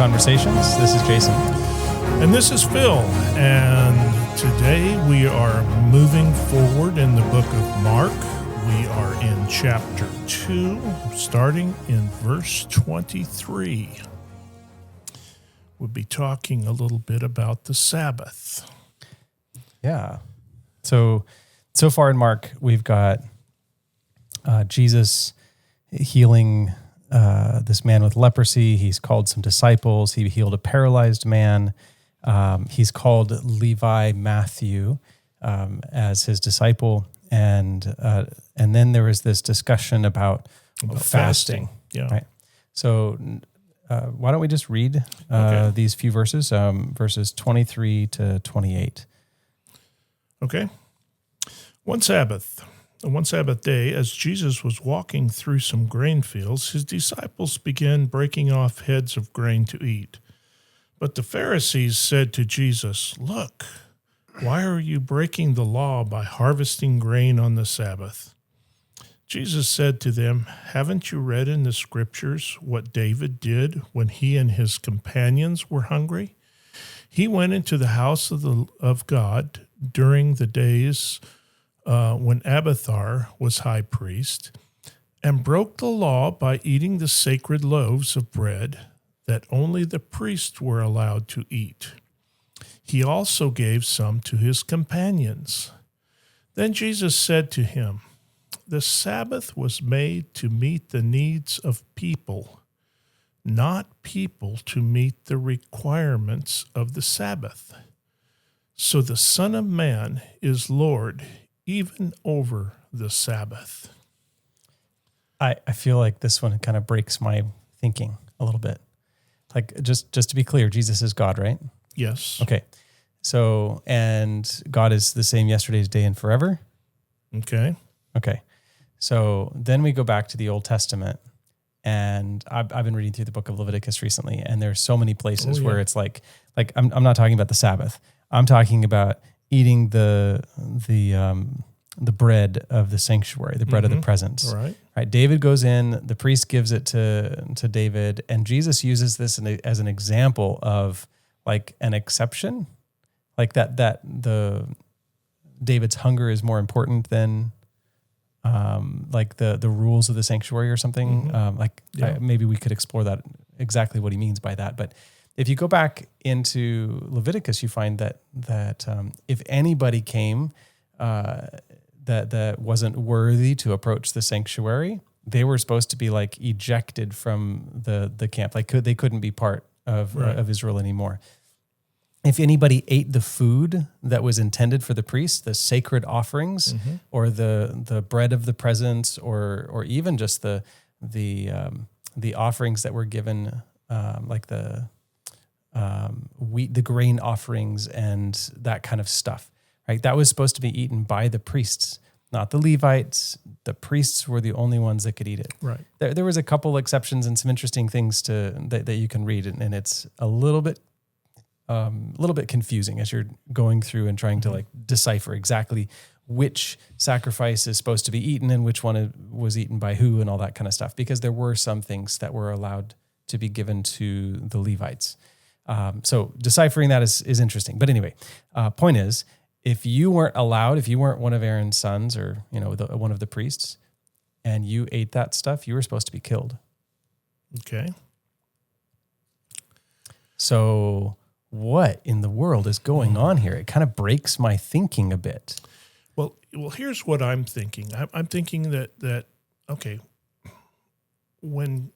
Conversations. This is Jason. And this is Phil. And today we are moving forward in the book of Mark. We are in chapter 2, starting in verse 23. We'll be talking a little bit about the Sabbath. Yeah. So far in Mark, we've got Jesus healing this man with leprosy. He's called some disciples. He healed a paralyzed man. He's called Levi Matthew as his disciple. And then there was this discussion about fasting. Yeah. Right. So why don't we just read these few verses, verses 23 to 28. Okay. One Sabbath day, as Jesus was walking through some grain fields, his disciples began breaking off heads of grain to eat. But the Pharisees said to Jesus, "Look, why are you breaking the law by harvesting grain on the Sabbath?" Jesus said to them, "Haven't you read in the scriptures what David did when he and his companions were hungry? He went into the house of God during the days when Abiathar was high priest, and broke the law by eating the sacred loaves of bread that only the priests were allowed to eat. He also gave some to his companions." Then Jesus said to him, "The Sabbath was made to meet the needs of people, not people to meet the requirements of the Sabbath. So the Son of Man is Lord even over the Sabbath." I feel like this one kind of breaks my thinking a little bit. Like, just to be clear, Jesus is God, right? Yes. Okay. So, and God is the same yesterday, today, and forever? Okay. Okay. So then we go back to the Old Testament, and I've been reading through the book of Leviticus recently, and there's so many places where it's like I'm not talking about the Sabbath. I'm talking about eating the bread of the sanctuary, the bread of the presence. Right. Right. David goes in, the priest gives it to David, and Jesus uses this as an example of like an exception, like that the David's hunger is more important than like the rules of the sanctuary or something. Maybe we could explore that, exactly what he means by that. But if you go back into Leviticus, you find that if anybody came that wasn't worthy to approach the sanctuary, they were supposed to be like ejected from the camp. Like they couldn't be part of Israel anymore. If anybody ate the food that was intended for the priests, the sacred offerings, or the bread of the presence, or even just the offerings that were given, like the wheat, the grain offerings, and that kind of stuff, right? That was supposed to be eaten by the priests, not the Levites. The priests were the only ones that could eat it. Right. There was a couple exceptions and some interesting things that you can read, and it's a little bit confusing as you're going through and trying to like decipher exactly which sacrifice is supposed to be eaten and which one was eaten by who and all that kind of stuff, because there were some things that were allowed to be given to the Levites. So deciphering that is interesting. But anyway, point is, if you weren't one of Aaron's sons or one of the priests, and you ate that stuff, you were supposed to be killed. Okay. So what in the world is going on here? It kind of breaks my thinking a bit. Well, here's what I'm thinking. I'm thinking that okay, when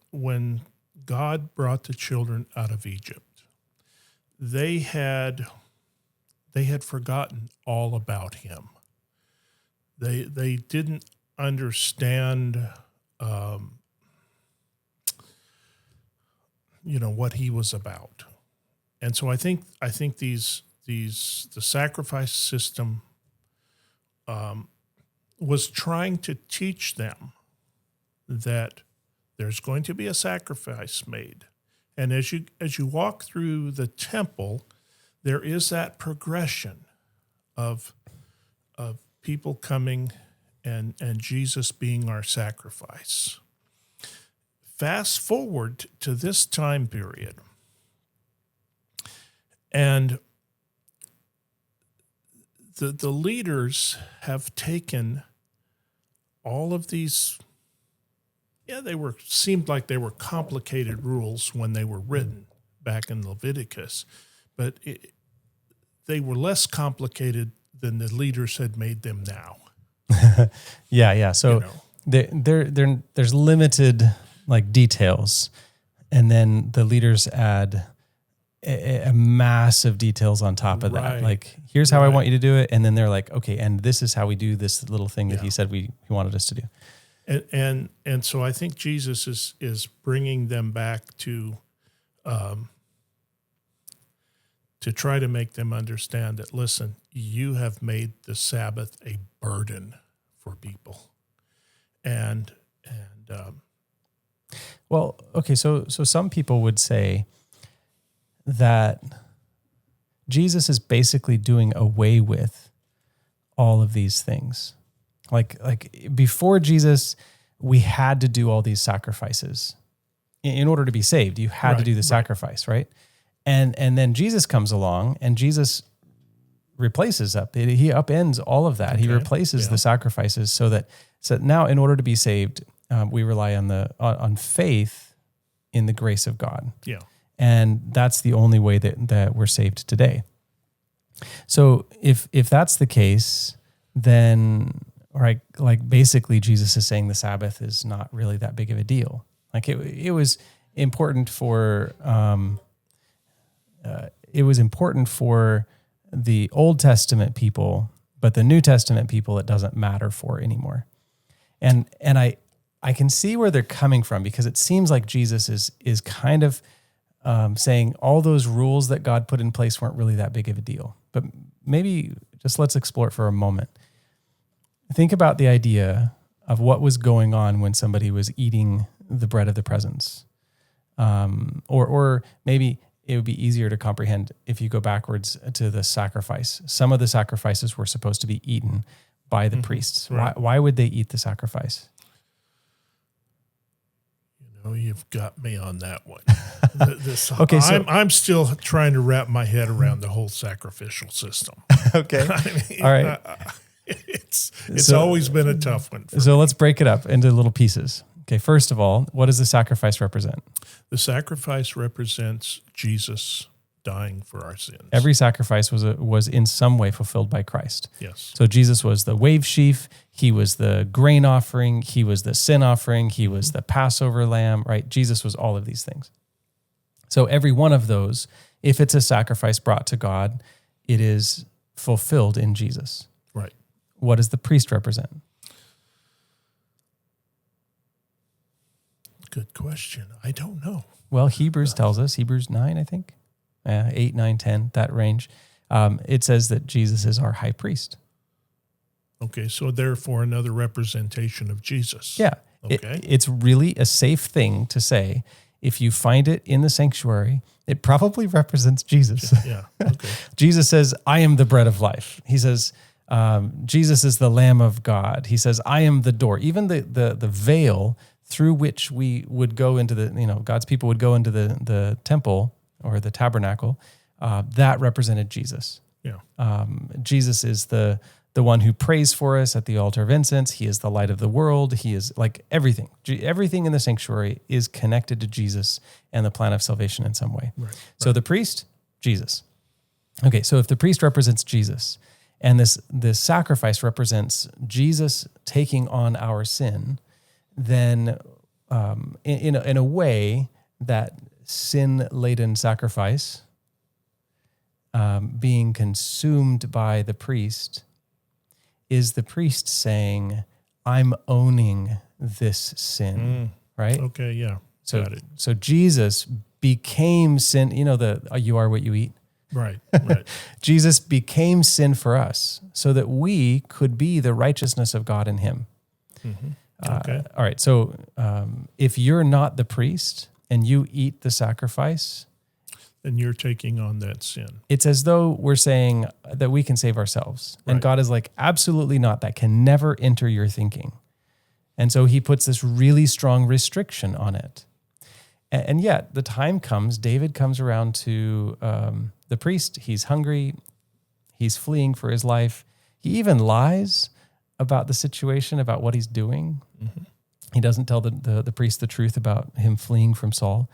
God brought the children out of Egypt, they had forgotten all about him. They didn't understand what he was about. And so I think the sacrifice system was trying to teach them that there's going to be a sacrifice made. And as you walk through the temple, there is that progression of people coming and Jesus being our sacrifice. Fast forward to this time period, And the leaders have taken all of these, seemed like they were complicated rules when they were written back in Leviticus, but they were less complicated than the leaders had made them now. Yeah. So there's limited like details, and then the leaders add a massive details on top of that. Like, here's how I want you to do it, and then they're like, okay, and this is how we do this little thing that he said he wanted us to do. And so I think Jesus is bringing them back to try to make them understand that, listen, you have made the Sabbath a burden for people. Well, okay, so some people would say that Jesus is basically doing away with all of these things. Like before Jesus, we had to do all these sacrifices. In order to be saved, you had to do the sacrifice, right? And then Jesus comes along, and Jesus replaces he upends all of that. Okay. He replaces the sacrifices so now in order to be saved, we rely on faith in the grace of God. Yeah. And that's the only way that we're saved today. So if that's the case, then like basically Jesus is saying the Sabbath is not really that big of a deal. Like it was important for the Old Testament people, but the New Testament people it doesn't matter for anymore. And I can see where they're coming from, because it seems like Jesus is kind of saying all those rules that God put in place weren't really that big of a deal. But maybe just let's explore it for a moment. Think about the idea of what was going on when somebody was eating the bread of the presence. Or maybe it would be easier to comprehend if you go backwards to the sacrifice. Some of the sacrifices were supposed to be eaten by the priests. Right. Why would they eat the sacrifice? You've got me on that one. Okay, I'm still trying to wrap my head around the whole sacrificial system. Okay. All right. It's always been a tough one. So let's break it up into little pieces. Okay, first of all, what does the sacrifice represent? The sacrifice represents Jesus dying for our sins. Every sacrifice was in some way fulfilled by Christ. Yes. So Jesus was the wave sheaf, he was the grain offering, he was the sin offering, he was the Passover lamb, right? Jesus was all of these things. So every one of those, if it's a sacrifice brought to God, it is fulfilled in Jesus. Right. What does the priest represent? Good question. I don't know. Well, Hebrews tells us, Hebrews 9, I think, 8, 9, 10, that range. It says that Jesus is our high priest. Okay, so therefore another representation of Jesus. Yeah. Okay. It's really a safe thing to say. If you find it in the sanctuary, it probably represents Jesus. Yeah, okay. Jesus says, I am the bread of life. He says, Jesus is the Lamb of God. He says, I am the door. Even the veil through which we would go into God's people would go into the temple or the tabernacle, that represented Jesus. Yeah. Jesus is the one who prays for us at the altar of incense. He is the light of the world. He is like everything. Everything in the sanctuary is connected to Jesus and the plan of salvation in some way. Right. So the priest, Jesus. Okay, so if the priest represents Jesus, and this sacrifice represents Jesus taking on our sin, then in a way, that sin-laden sacrifice being consumed by the priest is the priest saying, I'm owning this sin, right? Okay, yeah. Got it. So Jesus became sin, you are what you eat. Right. Jesus became sin for us so that we could be the righteousness of God in him. Mm-hmm. Okay. All right. So if you're not the priest and you eat the sacrifice, then you're taking on that sin. It's as though we're saying that we can save ourselves. And God is like, absolutely not. That can never enter your thinking. And so he puts this really strong restriction on it. And yet the time comes, David comes around to the priest. He's hungry. He's fleeing for his life. He even lies about the situation, about what he's doing. Mm-hmm. He doesn't tell the priest the truth about him fleeing from Saul.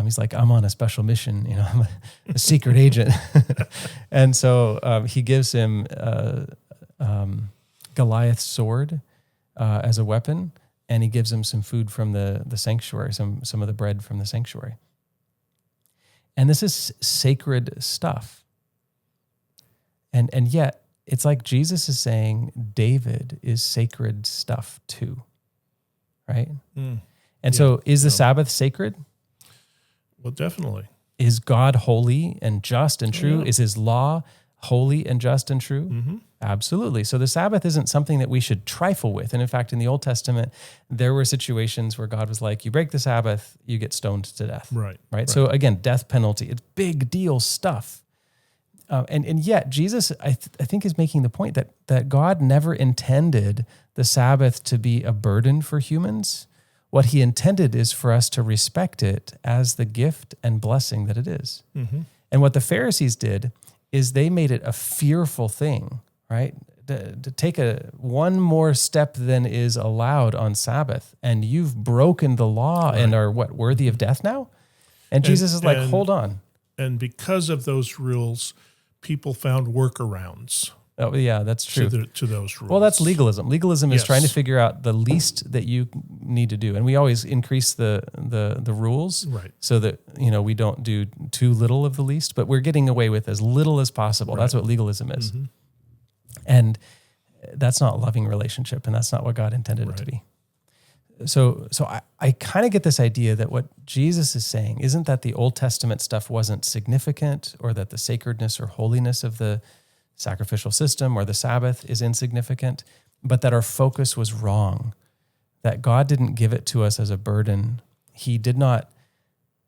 He's like, I'm on a special mission. I'm a secret agent. And so he gives him Goliath's sword as a weapon, and he gives him some food from the sanctuary, some of the bread from the sanctuary. And this is sacred stuff. And yet, it's like Jesus is saying David is sacred stuff too, right? And so is the Sabbath sacred? Well, definitely. Is God holy and just and true? Yeah. Is his law holy and just and true? Mm-hmm. Absolutely. So the Sabbath isn't something that we should trifle with. And in fact, in the Old Testament, there were situations where God was like, you break the Sabbath, you get stoned to death. Right. So again, death penalty, it's big deal stuff. And yet Jesus, I think, is making the point that God never intended the Sabbath to be a burden for humans. What he intended is for us to respect it as the gift and blessing that it is. Mm-hmm. And what the Pharisees did is they made it a fearful thing, right? To take one more step than is allowed on Sabbath, and you've broken the law and are worthy of death now? And Jesus is like, hold on. And because of those rules, people found workarounds. Oh yeah, that's true. To those rules. Well, that's legalism. Legalism is trying to figure out the least that you need to do, and we always increase the rules, right? So that we don't do too little of the least, but we're getting away with as little as possible. Right. That's what legalism is, and that's not loving relationship, and that's not what God intended it to be. So I kind of get this idea that what Jesus is saying isn't that the Old Testament stuff wasn't significant, or that the sacredness or holiness of the sacrificial system or the Sabbath is insignificant, but that our focus was wrong, that God didn't give it to us as a burden. He did not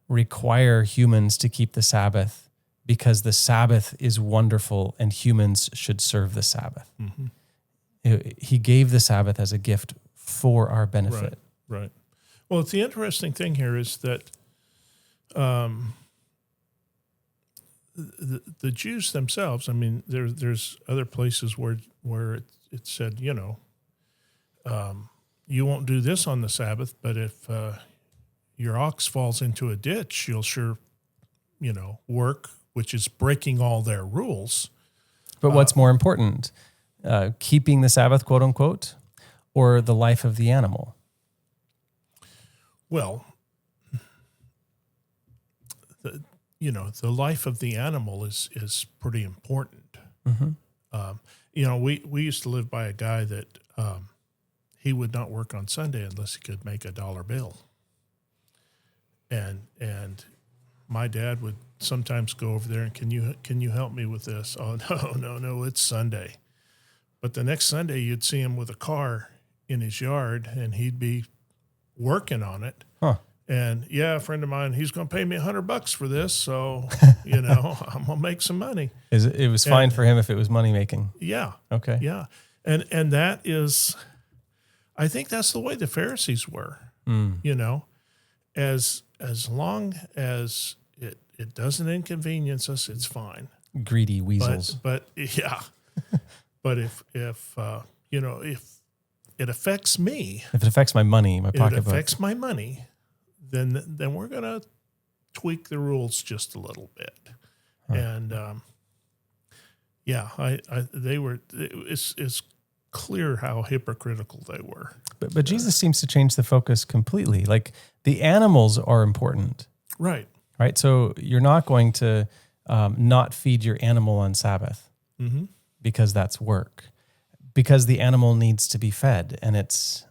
require humans to keep the Sabbath because the Sabbath is wonderful and humans should serve the Sabbath. Mm-hmm. He gave the Sabbath as a gift for our benefit. Right. Well, the interesting thing here is that the Jews themselves, I mean, there's other places where it said, you won't do this on the Sabbath, but if your ox falls into a ditch, you'll sure, work, which is breaking all their rules. But what's more important, keeping the Sabbath, quote unquote, or the life of the animal? Well, the life of the animal is pretty important. Mm-hmm. We used to live by a guy that he would not work on Sunday unless he could make a $1 bill. And my dad would sometimes go over there and can you help me with this? Oh, no, it's Sunday. But the next Sunday you'd see him with a car in his yard and he'd be working on it. Huh. And a friend of mine, he's going to pay me $100 for this. So, I'm going to make some money. It was fine for him if it was money making. Yeah. Okay. Yeah. And that is, I think that's the way the Pharisees were, as long as it doesn't inconvenience us, it's fine. Greedy weasels. But but if it affects me, if it affects my money, my pocketbook, it affects my money, then we're going to tweak the rules just a little bit. Huh. And it's clear how hypocritical they were. But Jesus seems to change the focus completely. Like the animals are important. Right. So you're not going to not feed your animal on Sabbath because that's work. Because the animal needs to be fed, and it's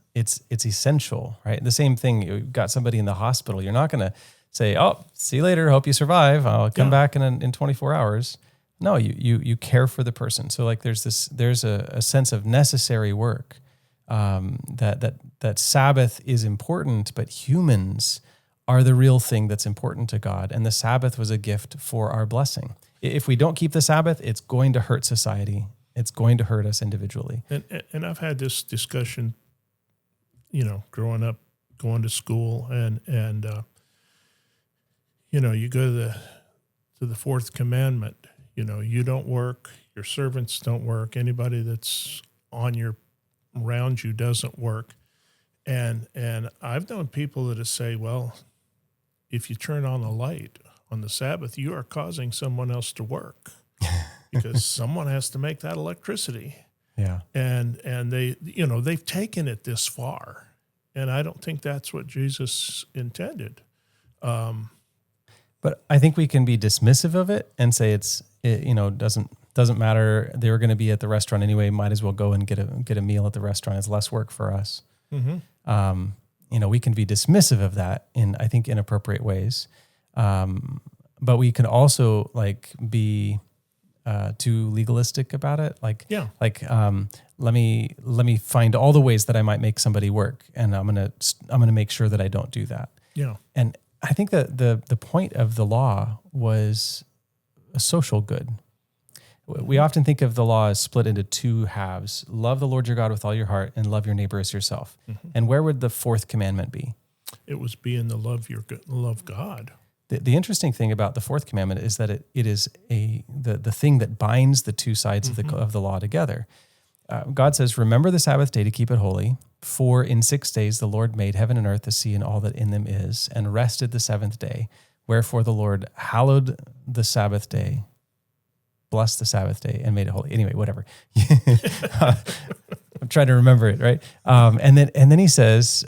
essential, right? The same thing, you've got somebody in the hospital. You're not going to say, "Oh, see you later. Hope you survive. I'll come back in 24 hours." No, you care for the person. So like there's a sense of necessary work. That Sabbath is important, but humans are the real thing that's important to God, and the Sabbath was a gift for our blessing. If we don't keep the Sabbath, it's going to hurt society. It's going to hurt us individually. And I've had this discussion, growing up, going to school, and you go to the fourth commandment, you don't work, your servants don't work, anybody that's around you doesn't work. And I've known people that say, well, if you turn on a light on the Sabbath, you are causing someone else to work because someone has to make that electricity. Yeah. And they've taken it this far. And I don't think that's what Jesus intended. But I think we can be dismissive of it and say doesn't matter. They were going to be at the restaurant anyway. Might as well go and get a meal at the restaurant. It's less work for us. Mm-hmm. We can be dismissive of that in, I think, inappropriate ways. But we can also be too legalistic about it. Let me find all the ways that I might make somebody work, and I'm gonna make sure that I don't do that. Yeah. And I think that the point of the law was a social good. We often think of the law as split into two halves: love the Lord your God with all your heart, and love your neighbor as yourself. Mm-hmm. And where would the fourth commandment be? It was being the love God. The interesting thing about the fourth commandment is that it is the thing that binds the two sides of the law together. God says, "Remember the Sabbath day to keep it holy. For in 6 days the Lord made heaven and earth, the sea, and all that in them is, and rested the seventh day. Wherefore the Lord hallowed the Sabbath day, blessed the Sabbath day, and made it holy." Anyway, whatever. I'm trying to remember it, right? And then he says,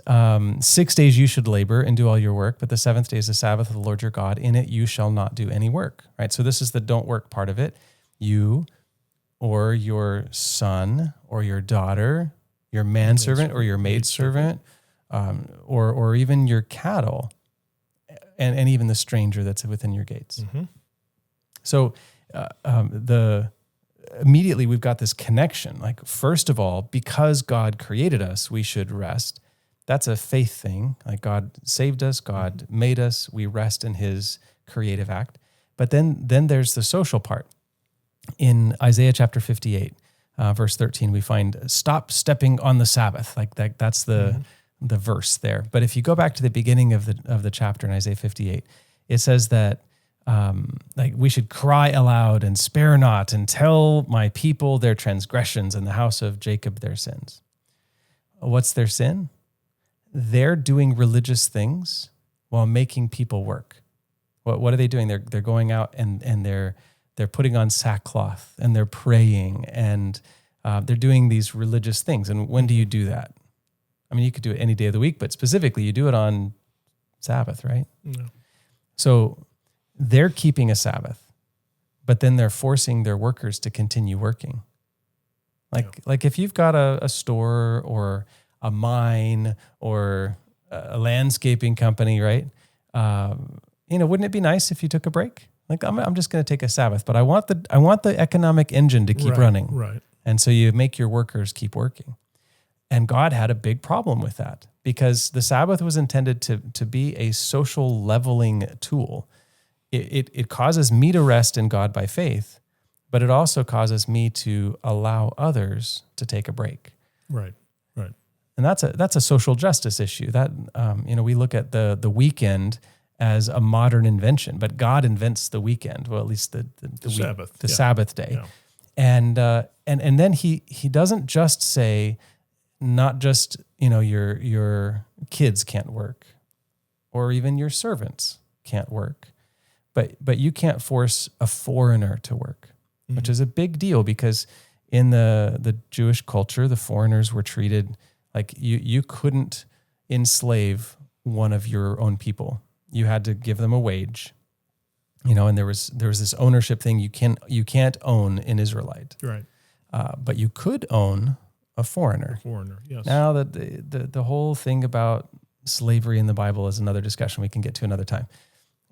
6 days you should labor and do all your work, but the seventh day is the Sabbath of the Lord your God. In it you shall not do any work, right? So this is the don't work part of it. You or your son or your daughter, your manservant or your maidservant, or even your cattle, and even the stranger that's within your gates. Mm-hmm. So immediately we've got this connection. Like, first of all, because God created us, we should rest. That's a faith thing. Like, God saved us, God made us, we rest in his creative act. But then there's the social part. In Isaiah chapter 58, verse 13, we find, "Stop stepping on the Sabbath." Like that's the verse there. But if you go back to the beginning of the chapter in Isaiah 58, it says that we should cry aloud and spare not, and tell my people their transgressions and the house of Jacob their sins. What's their sin? They're doing religious things while making people work. What are they doing? They're going out and they're putting on sackcloth, and they're praying, and they're doing these religious things. And when do you do that? I mean, you could do it any day of the week, but specifically you do it on Sabbath, right? No. So they're keeping a Sabbath, but then they're forcing their workers to continue working. Like if you've got a store or a mine or a landscaping company, right? Wouldn't it be nice if you took a break? Like, I'm just going to take a Sabbath, but I want the economic engine to keep running. Right. And so you make your workers keep working. And God had a big problem with that, because the Sabbath was intended to be a social leveling tool. It causes me to rest in God by faith, but it also causes me to allow others to take a break. Right. And that's a social justice issue. That we look at the weekend as a modern invention, but God invents the weekend. Well, at least the Sabbath, Sabbath day, yeah. and then he doesn't just say, not just your kids can't work, or even your servants can't work, but you can't force a foreigner to work, which is a big deal, because in the Jewish culture, the foreigners were treated like you couldn't enslave one of your own people. You had to give them a wage, and there was this ownership thing you can't own an Israelite, right? But you could own a foreigner. Yes. Now that the whole thing about slavery in the Bible is another discussion we can get to another time.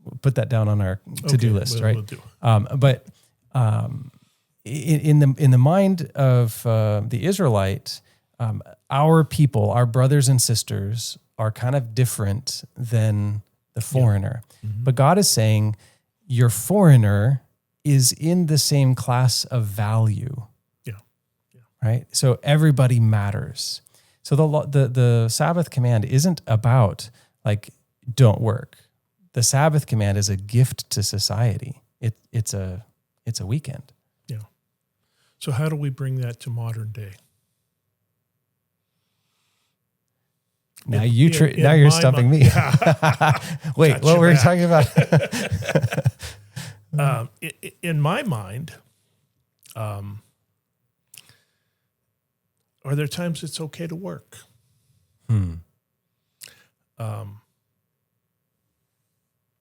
We'll put that down on our to-do list, right? We'll do. But in the mind of the Israelite, our people, our brothers and sisters, are kind of different than the foreigner. Yeah. Mm-hmm. But God is saying your foreigner is in the same class of value. Yeah. Right? So everybody matters. So the Sabbath command isn't about don't work. the Sabbath command is a gift to society. It's a weekend. Yeah. So how do we bring that to modern day? Now you're stumping me. Wait, what were you talking about? In my mind, are there times it's okay to work?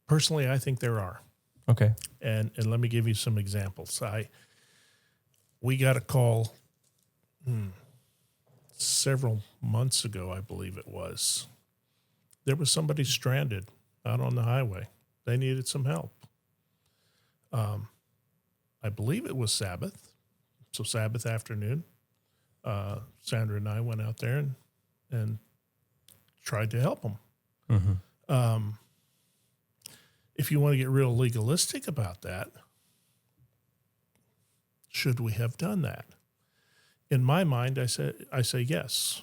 Personally, I think there are. Okay. And let me give you some examples. We got a call several months ago, I believe it was. There was somebody stranded out on the highway. They needed some help. I believe it was Sabbath. So Sabbath afternoon, Sandra and I went out there and tried to help them. Mm-hmm. If you want to get real legalistic about that, should we have done that? In my mind, I say yes.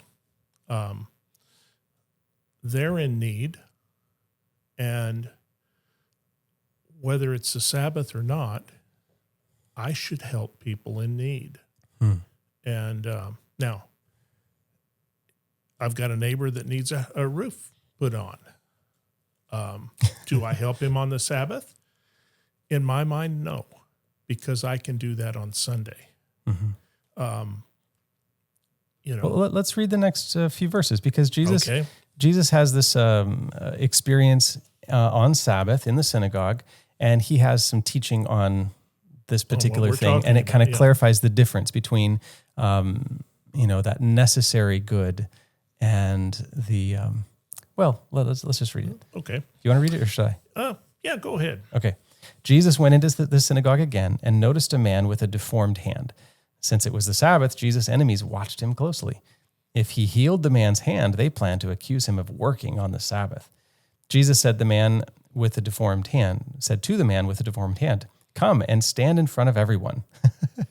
They're in need, and whether it's the Sabbath or not, I should help people in need. And now, I've got a neighbor that needs a roof put on. Do I help him on the Sabbath? In my mind, no, because I can do that on Sunday. Mm-hmm. Well, let's read the next few verses, because Jesus has this experience on Sabbath in the synagogue, and he has some teaching on this particular thing, and it kind of clarifies the difference between that necessary good and the let's just read it. Okay. You want to read it, or should I? Yeah, go ahead. Okay. Jesus went into the synagogue again and noticed a man with a deformed hand. Since it was the Sabbath, Jesus' enemies watched him closely. If he healed the man's hand, they planned to accuse him of working on the Sabbath. Jesus said to the man with the deformed hand, "Come and stand in front of everyone." I'm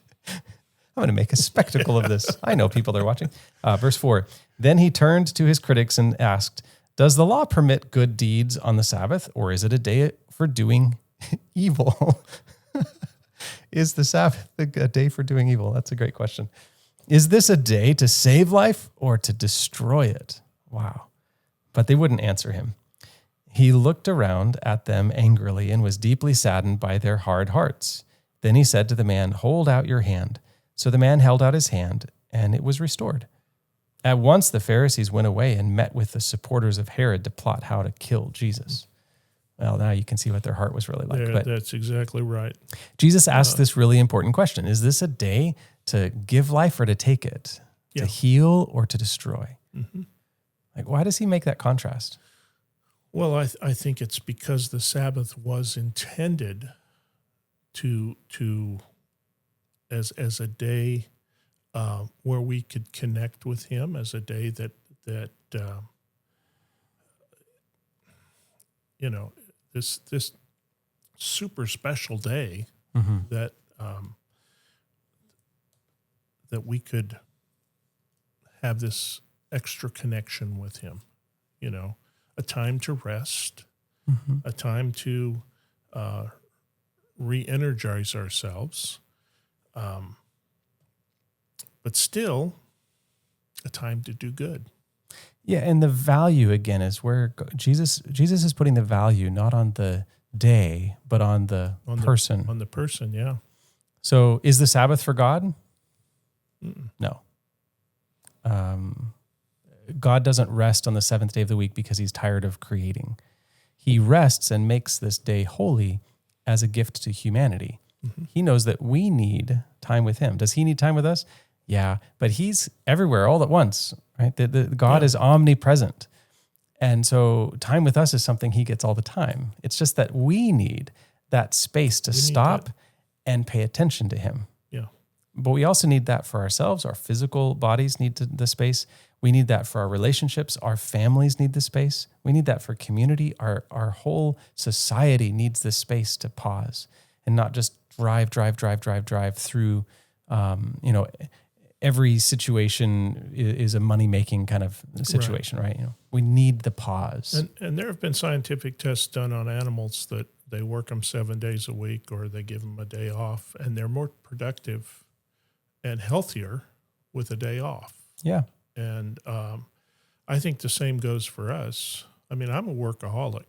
going to make a spectacle of this. I know people are watching. Verse 4, then he turned to his critics and asked, "Does the law permit good deeds on the Sabbath, or is it a day for doing evil?" Is the Sabbath a day for doing evil? That's a great question. Is this a day to save life or to destroy it? Wow. But they wouldn't answer him. He looked around at them angrily and was deeply saddened by their hard hearts. Then he said to the man, "Hold out your hand." So the man held out his hand, and it was restored. At once the Pharisees went away and met with the supporters of Herod to plot how to kill Jesus. Well, now you can see what their heart was really like. That's exactly right. Jesus asked this really important question. Is this a day to give life or to take it? Yeah. To heal or to destroy? Mm-hmm. Like, why does he make that contrast? Well, I think it's because the Sabbath was intended to as a day where we could connect with him, as a day that this super special day mm-hmm. that we could have this extra connection with him, a time to rest, mm-hmm. a time to re-energize ourselves, but still a time to do good. Yeah, and the value, again, is where Jesus is putting the value not on the day, but on the person. On the person, yeah. So is the Sabbath for God? Mm-mm. No. God doesn't rest on the seventh day of the week because he's tired of creating. He rests and makes this day holy as a gift to humanity. Mm-hmm. He knows that we need time with him. Does he need time with us? Yeah, but he's everywhere all at once, right? The God is omnipresent. And so time with us is something he gets all the time. It's just that we need that space to stop and pay attention to him. Yeah. But we also need that for ourselves. Our physical bodies need the space. We need that for our relationships. Our families need the space. We need that for community. Our whole society needs this space to pause and not just drive through, every situation is a money-making kind of situation, right? We need the pause. And there have been scientific tests done on animals that they work them 7 days a week or they give them a day off, and they're more productive and healthier with a day off. Yeah. And I think the same goes for us. I mean, I'm a workaholic.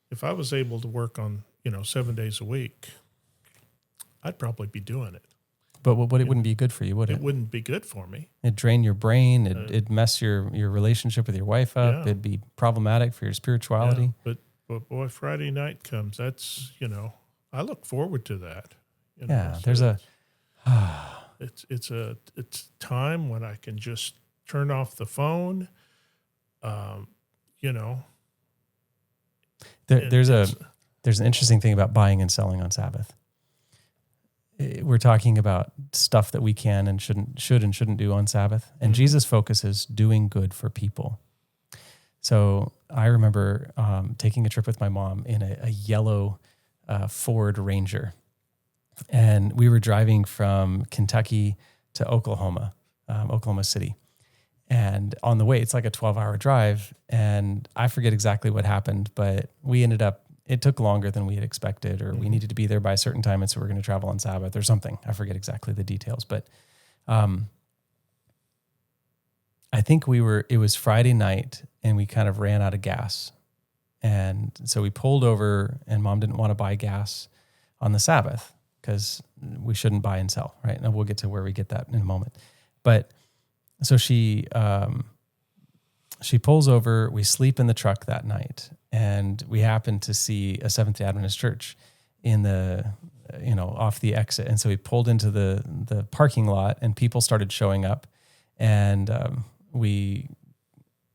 If I was able to work on, 7 days a week, I'd probably be doing it. But it wouldn't be good for you, would it? It wouldn't be good for me. It'd drain your brain. It'd mess your relationship with your wife up. Yeah. It'd be problematic for your spirituality. Yeah, but boy, Friday night comes. That's, I look forward to that. There's it's time when I can just turn off the phone. There's an interesting thing about buying and selling on Sabbath. We're talking about stuff that we can and shouldn't do on Sabbath. And Jesus focuses doing good for people. So I remember taking a trip with my mom in a yellow Ford Ranger. And we were driving from Kentucky to Oklahoma City. And on the way, it's like a 12-hour drive. And I forget exactly what happened, but it took longer than we had expected, or we needed to be there by a certain time, and so we're going to travel on Sabbath or something. I forget exactly the details, but I think it was Friday night, and we kind of ran out of gas. And so we pulled over, and Mom didn't want to buy gas on the Sabbath because we shouldn't buy and sell, right? And we'll get to where we get that in a moment. But so she pulls over, we sleep in the truck that night, and we happen to see a Seventh-day Adventist church in the, off the exit. And so we pulled into the parking lot, and people started showing up, and we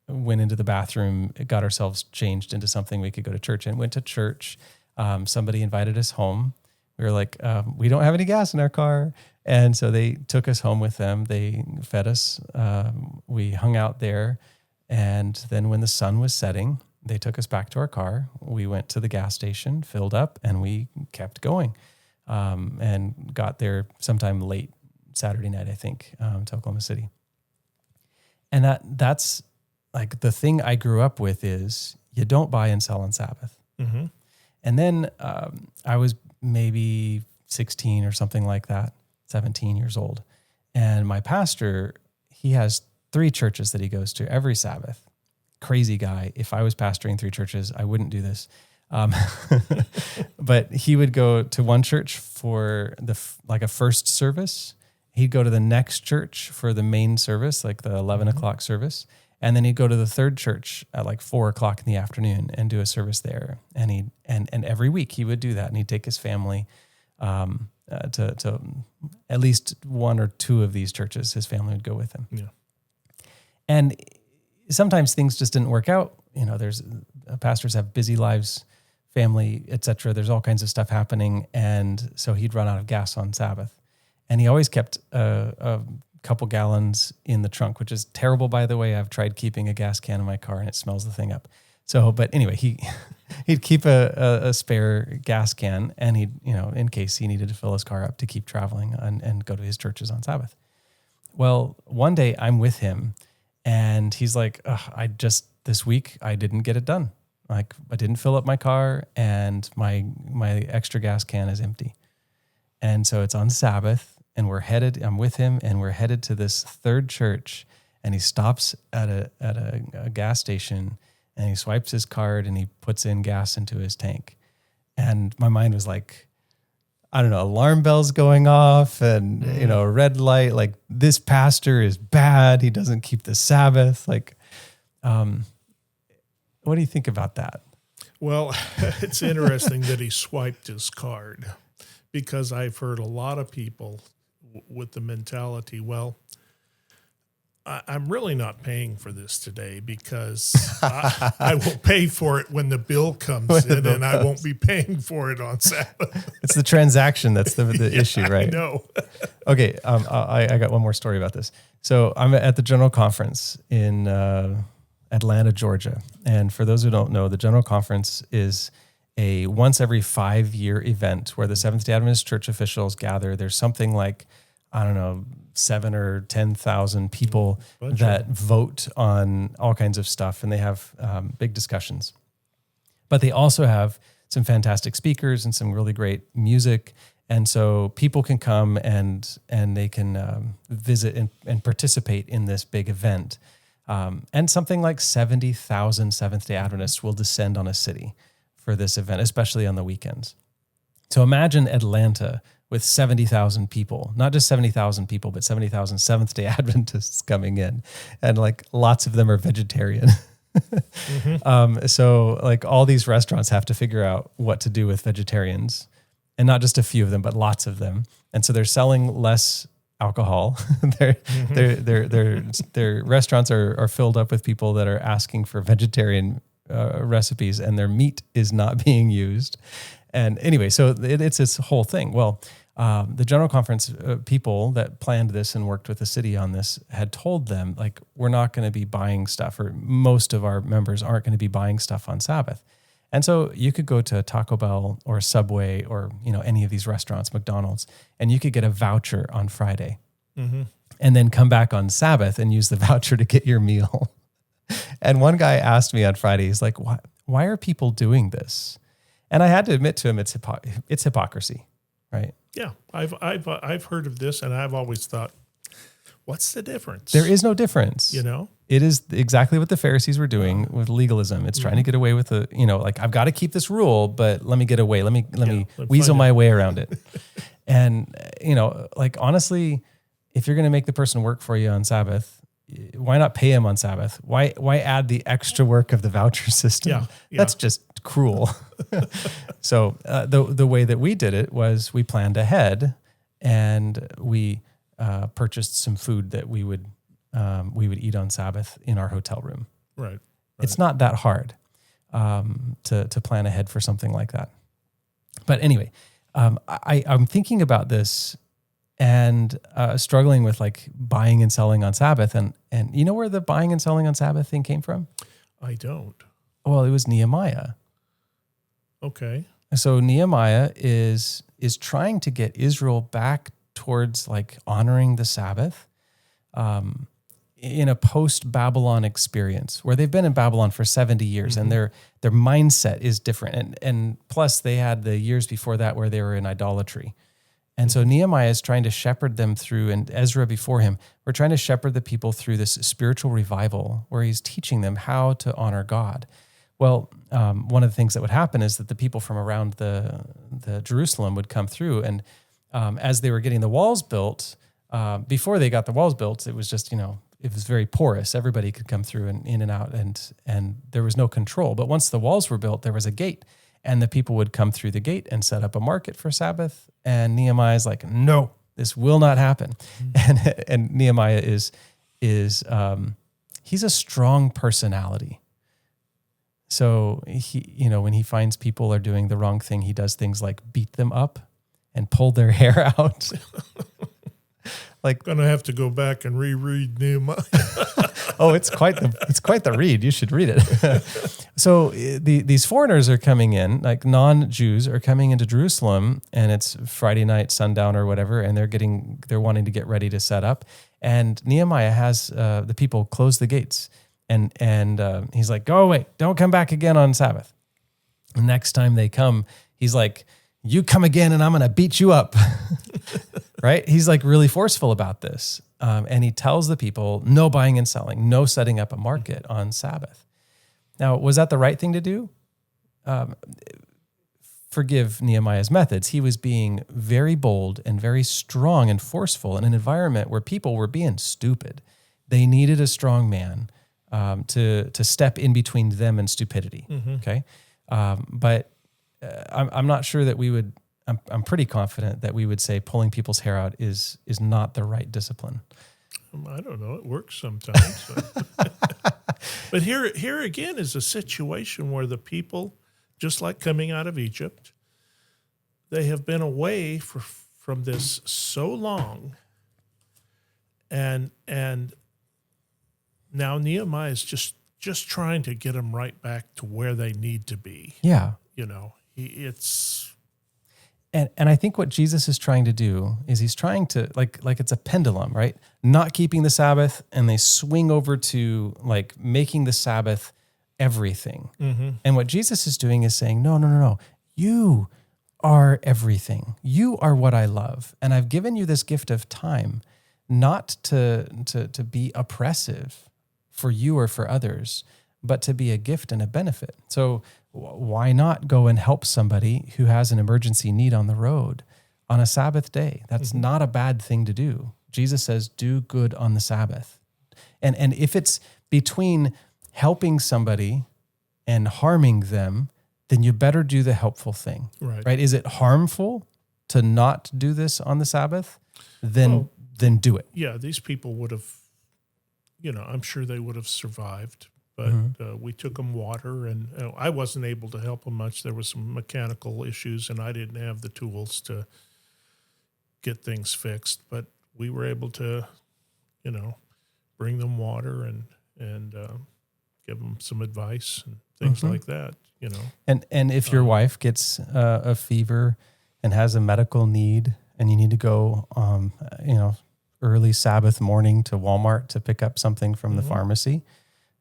went into the bathroom, got ourselves changed into something we could go to church, and went to church. Somebody invited us home. We were like, we don't have any gas in our car. And so they took us home with them. They fed us. We hung out there. And then when the sun was setting, they took us back to our car. We went to the gas station, filled up, and we kept going, and got there sometime late Saturday night, I think, to Oklahoma City. And that's like the thing I grew up with is you don't buy and sell on Sabbath. Mm-hmm. And then I was maybe 16 or something like that, 17 years old. And my pastor, he has 3 churches that he goes to every Sabbath. Crazy guy. If I was pastoring 3 churches, I wouldn't do this. But he would go to one church for a first service. He'd go to the next church for the main service, like the 11 o'clock service. And then he'd go to the third church at like 4 o'clock in the afternoon and do a service there. And and every week he would do that. And he'd take his family to at least 1 or 2 of these churches. His family would go with him. Yeah. And sometimes things just didn't work out. There's pastors have busy lives, family, etc. There's all kinds of stuff happening. And so he'd run out of gas on Sabbath. And he always kept a couple gallons in the trunk, which is terrible, by the way. I've tried keeping a gas can in my car and it smells the thing up. So, but anyway, he'd keep a spare gas can, and he'd, in case he needed to fill his car up to keep traveling and go to his churches on Sabbath. Well, one day I'm with him, and he's like, this week I didn't get it done. Like, I didn't fill up my car, and my extra gas can is empty. And so it's on Sabbath, and I'm with him, and we're headed to this third church, and he stops at a gas station, and he swipes his card, and he puts in gas into his tank. And my mind was like, I don't know, alarm bells going off, and, red light, like, this pastor is bad. He doesn't keep the Sabbath. Like, what do you think about that? Well, it's interesting that he swiped his card, because I've heard a lot of people with the mentality, well, I'm really not paying for this today because I will pay for it when the bill comes in, and I won't be paying for it on Sabbath. It's the transaction that's the issue, right? I know. Okay, I got one more story about this. So I'm at the General Conference in Atlanta, Georgia. And for those who don't know, the General Conference is a once every 5-year event where the Seventh-day Adventist church officials gather. There's something like, I don't know, 7 or 10,000 people Bunch that vote on all kinds of stuff, and they have big discussions. But they also have some fantastic speakers and some really great music. And so people can come and they can visit and participate in this big event. And something like 70,000 Seventh-day Adventists will descend on a city for this event, especially on the weekends. So imagine Atlanta with 70,000 people, not just 70,000 people, but 70,000 Seventh-day Adventists coming in. And like lots of them are vegetarian. So like all these restaurants have to figure out what to do with vegetarians, and not just a few of them, but lots of them. And so they're selling less alcohol. Their restaurants are filled up with people that are asking for vegetarian recipes, and their meat is not being used. And anyway, so it's this whole thing. Well, the General Conference people that planned this and worked with the city on this had told them, like, we're not going to be buying stuff, or most of our members aren't going to be buying stuff on Sabbath. And so you could go to Taco Bell or Subway or, any of these restaurants, McDonald's, and you could get a voucher on Friday and then come back on Sabbath and use the voucher to get your meal. And one guy asked me on Friday, he's like, why are people doing this? And I had to admit to him, it's hypocrisy, right? Yeah, I've heard of this, and I've always thought, what's the difference? There is no difference. It is exactly what the Pharisees were doing with legalism. It's trying to get away with I've got to keep this rule, but let me get away. Let me weasel my way around it. And, honestly, if you're going to make the person work for you on Sabbath, why not pay him on Sabbath? Why add the extra work of the voucher system? Yeah. That's just cruel. So the way that we did it was we planned ahead, and we purchased some food that we would eat on Sabbath in our hotel room. Right. It's not that hard to plan ahead for something like that. But anyway, I'm thinking about this and struggling with like buying and selling on Sabbath. And you know where the buying and selling on Sabbath thing came from? I don't. Well, it was Nehemiah. Okay. So Nehemiah is trying to get Israel back towards like honoring the Sabbath in a post-Babylon experience where they've been in Babylon for 70 years and their mindset is different. And plus they had the years before that where they were in idolatry. And so Nehemiah is trying to shepherd them through, and Ezra before him, we're trying to shepherd the people through this spiritual revival where he's teaching them how to honor God. Well, one of the things that would happen is that the people from around the Jerusalem would come through, and as they were getting the walls built, before they got the walls built, it was just, it was very porous. Everybody could come through and in and out, and there was no control. But once the walls were built, there was a gate, and the people would come through the gate and set up a market for Sabbath. And Nehemiah is like, no, this will not happen. And Nehemiah is he's a strong personality. So he, when he finds people are doing the wrong thing, he does things like beat them up and pull their hair out. Like, gonna have to go back and reread Nehemiah. Oh, it's quite the read. You should read it. So these foreigners are coming in, like non-Jews are coming into Jerusalem, and it's Friday night, sundown or whatever, and they're wanting to get ready to set up. And Nehemiah has the people close the gates, and he's like, "Go away! Don't come back again on Sabbath." Next time they come, he's like, "You come again, and I'm going to beat you up." Right? He's like really forceful about this. And he tells the people, no buying and selling, no setting up a market on Sabbath. Now, was that the right thing to do? Forgive Nehemiah's methods. He was being very bold and very strong and forceful in an environment where people were being stupid. They needed a strong man to step in between them and stupidity. Okay? But I'm not sure that we would... I'm pretty confident that we would say pulling people's hair out is not the right discipline. I don't know. It works sometimes. So. But here again is a situation where the people, just like coming out of Egypt, they have been away from this so long, and now Nehemiah is just trying to get them right back to where they need to be. Yeah, it's. And I think what Jesus is trying to do is he's trying to like it's a pendulum, right? Not keeping the Sabbath, and they swing over to like making the Sabbath everything. And what Jesus is doing is saying, no. You are everything. You are what I love. And I've given you this gift of time, not to be oppressive for you or for others, but to be a gift and a benefit. So why not go and help somebody who has an emergency need on the road on a Sabbath day? That's not a bad thing to do. Jesus says, do good on the Sabbath. And if it's between helping somebody and harming them, then you better do the helpful thing. Right? Is it harmful to not do this on the Sabbath? Then do it. Yeah, these people would have, I'm sure they would have survived. But we took them water, and I wasn't able to help them much. There was some mechanical issues, and I didn't have the tools to get things fixed. But we were able to, bring them water and give them some advice and things like that. And if your wife gets a fever and has a medical need, and you need to go, early Sabbath morning to Walmart to pick up something from the pharmacy,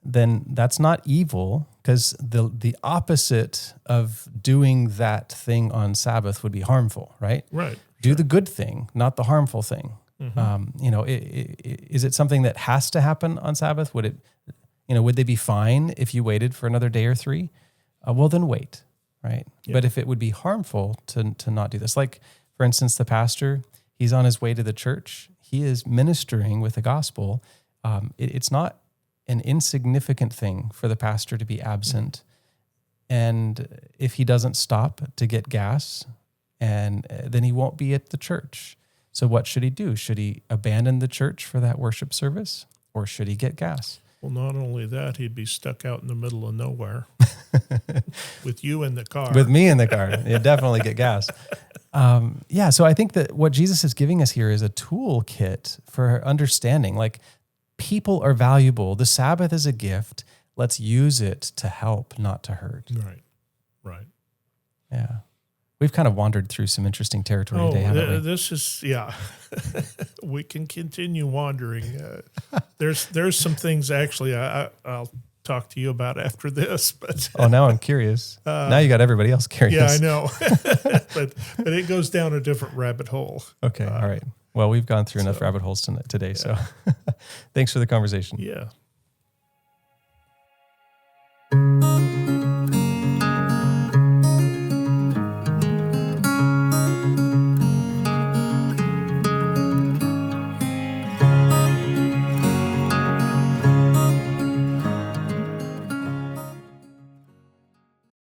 then that's not evil, because the opposite of doing that thing on Sabbath would be harmful, right? Right. Do the good thing, not the harmful thing. Is it something that has to happen on Sabbath? Would they be fine if you waited for another day or 3? Well, then wait, right? Yeah. But if it would be harmful to not do this, like for instance, the pastor, he's on his way to the church. He is ministering with the gospel. It's not an insignificant thing for the pastor to be absent. And if he doesn't stop to get gas, and then he won't be at the church. So what should he do? Should he abandon the church for that worship service, or should he get gas? Well, not only that, he'd be stuck out in the middle of nowhere with you in the car. With me in the car. You'd definitely get gas. So I think that what Jesus is giving us here is a toolkit for understanding, like, people are valuable. The Sabbath is a gift. Let's use it to help, not to hurt. Right. Yeah. We've kind of wandered through some interesting territory today, haven't we? This is, we can continue wandering. There's some things actually I'll talk to you about after this. But now I'm curious. Now you got everybody else curious. Yeah, I know. but it goes down a different rabbit hole. Okay, all right. Well, we've gone through enough rabbit holes today, so thanks for the conversation. Yeah.